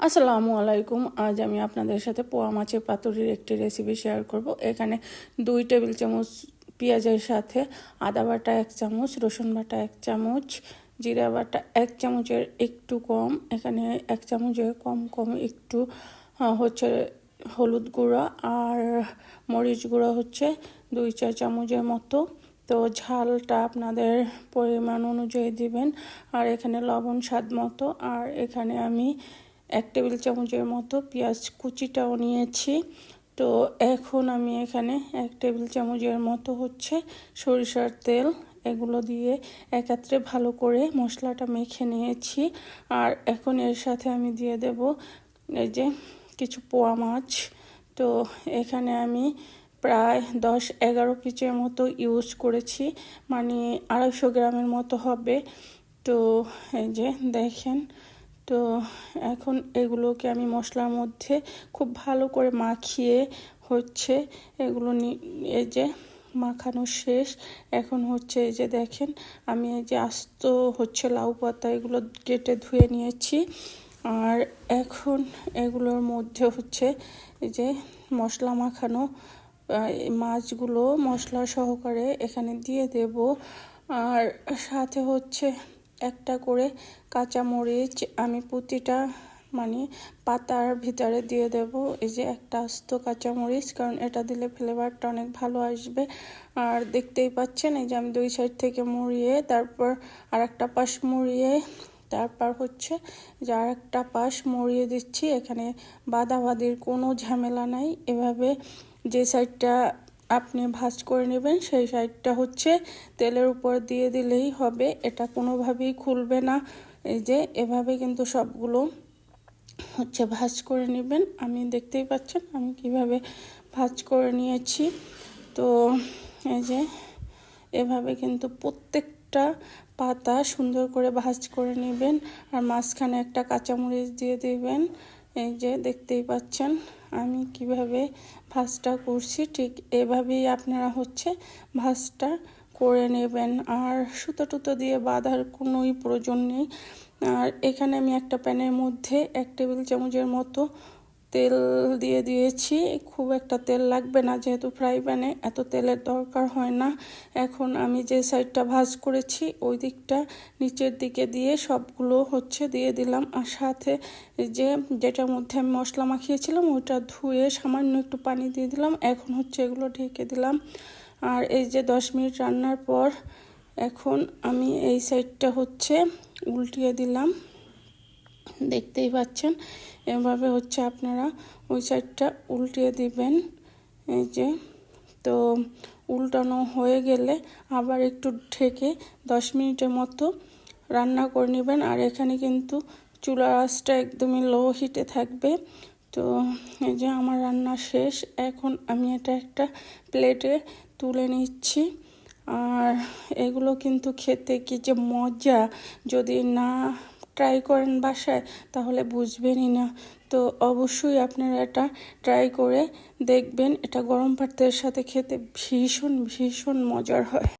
আসসালামু আলাইকুম। আজ আমি আপনাদের সাথে পোয়া মাছের পাতুরির একটি রেসিপি শেয়ার করব। এখানে 2 টেবিল চামচ পেঁয়াজের সাথে আদা বাটা 1 চামচ, রসুন বাটা 1 চামচ, জিরা বাটা 1 চামচের একটু কম, এখানে 1 চামচের কম একটু হচ্ছে হলুদ গুঁড়া, আর মরিচ গুঁড়া হচ্ছে 2-4 চামচের মতো। তো ঝালটা আপনাদের পরিমাণ অনুযায়ী দিবেন। আর এখানে লবণ স্বাদ মতো। আর এখানে আমি 1 টেবিল চামচের মতো পেঁয়াজ কুচিটাও নিয়েছি। তো এখন আমি এখানে 1 টেবিল চামচের মতো হচ্ছে সরিষার তেল, এগুলো দিয়ে একত্রে ভালো করে মশলাটা মেখে নিয়েছি। আর এখন এর সাথে আমি দিয়ে দেব এই যে কিছু পোয়া মাছ। তো এখানে আমি প্রায় 10-11 পিসের মতো ইউজ করেছি, মানে 250 গ্রামের মতো হবে। তো এই যে দেখেন, তো এখন এগুলোকে আমি মশলার মধ্যে খুব ভালো করে মাখিয়ে হচ্ছে এগুলো এই যে মাখানো শেষ। এখন হচ্ছে এই যে দেখেন, আমি এই যে আস্ত হচ্ছে লাউ পাতা এগুলো কেটে ধুয়ে নিয়েছি। আর এখন এগুলোর মধ্যে হচ্ছে এই যে মশলা মাখানো মাছগুলো মশলা সহকারে এখানে দিয়ে দেব। আর সাথে হচ্ছে একটা করে কাঁচামরিচ আমি প্রতিটা মানে পাতার ভিতরে দিয়ে দেব। এই যে একটা আস্ত কাঁচামরিচ, কারণ এটা দিলে ফ্লেভারটা অনেক ভালো আসবে। আর দেখতেই পাচ্ছেন এই যে আমি 2 সাইড থেকে মুড়িয়ে তারপর আর একটা পাশ মুড়িয়ে তারপর হচ্ছে যে আর একটা পাশ মুড়িয়ে দিচ্ছি। এখানে বাদাবাদির কোনো ঝামেলা নাই। এভাবে যে সাইডটা আপনি ভাজ করে নেবেন সেই সাইডটা হচ্ছে তেলের উপর দিয়ে দিলেই হবে, এটা কোনোভাবেই খুলবে না। এই যে এভাবে কিন্তু সবগুলো হচ্ছে ভাজ করে নেবেন। আমি দেখতেই পাচ্ছেন আমি কিভাবে ভাজ করে নিয়েছি। তো এই যে এভাবে কিন্তু প্রত্যেকটা পাতা সুন্দর করে ভাজ করে নেবেন। আর মাঝখানে একটা কাঁচামরিচ দিয়ে দিবেন। এই যে দেখতেই পাচ্ছেন আমি কিভাবে ভাজটা করছি, ঠিক এভাবেই আপনারা হচ্ছে ভাজটা করে নেবেন। আর সুতো টুতো দিয়ে বাঁধার কোনোই প্রয়োজন নেই। আর এখানে আমি একটা প্যানের মধ্যে 1 টেবিল চামচের মতো তেল দিয়ে দিয়েছি। খুব একটা তেল লাগবে না, যেহেতু ফ্রাই প্যানে এত তেলের দরকার হয় না। এখন আমি যে সাইডটা ভাজ করেছি ওই দিকটা নিচের দিকে দিয়ে সবগুলো হচ্ছে দিয়ে দিলাম। আর সাথে যেটার মধ্যে আমি মশলা মাখিয়েছিলাম ওইটা ধুয়ে সামান্য একটু পানি দিয়ে দিলাম। এখন হচ্ছে এগুলো ঢেকে দিলাম। আর এই যে 10 মিনিট রান্নার পর এখন আমি এই সাইডটা হচ্ছে উল্টিয়ে দিলাম। দেখতেই পাচ্ছেন এভাবে হচ্ছে আপনারা ওই সাইডটা উল্টিয়ে দিবেন। এই যে তো উল্টানো হয়ে গেলে আবার একটু ঢেকে 10 মিনিটের মতো রান্না করে নেবেন। আর এখানে কিন্তু চুলার আঁচটা একদমই লো হিটে থাকবে। তো এই যে আমার রান্না শেষ, এখন আমি এটা একটা প্লেটে তুলে নিচ্ছি। আর এগুলো কিন্তু খেতে কি যে মজা, যদি না ট্রাই করেন বাসায় তাহলে বুঝবেনই না। তো অবশ্যই আপনারা এটা ট্রাই করে দেখবেন, এটা গরম ভাতের সাথে খেতে ভীষণ মজার হয়।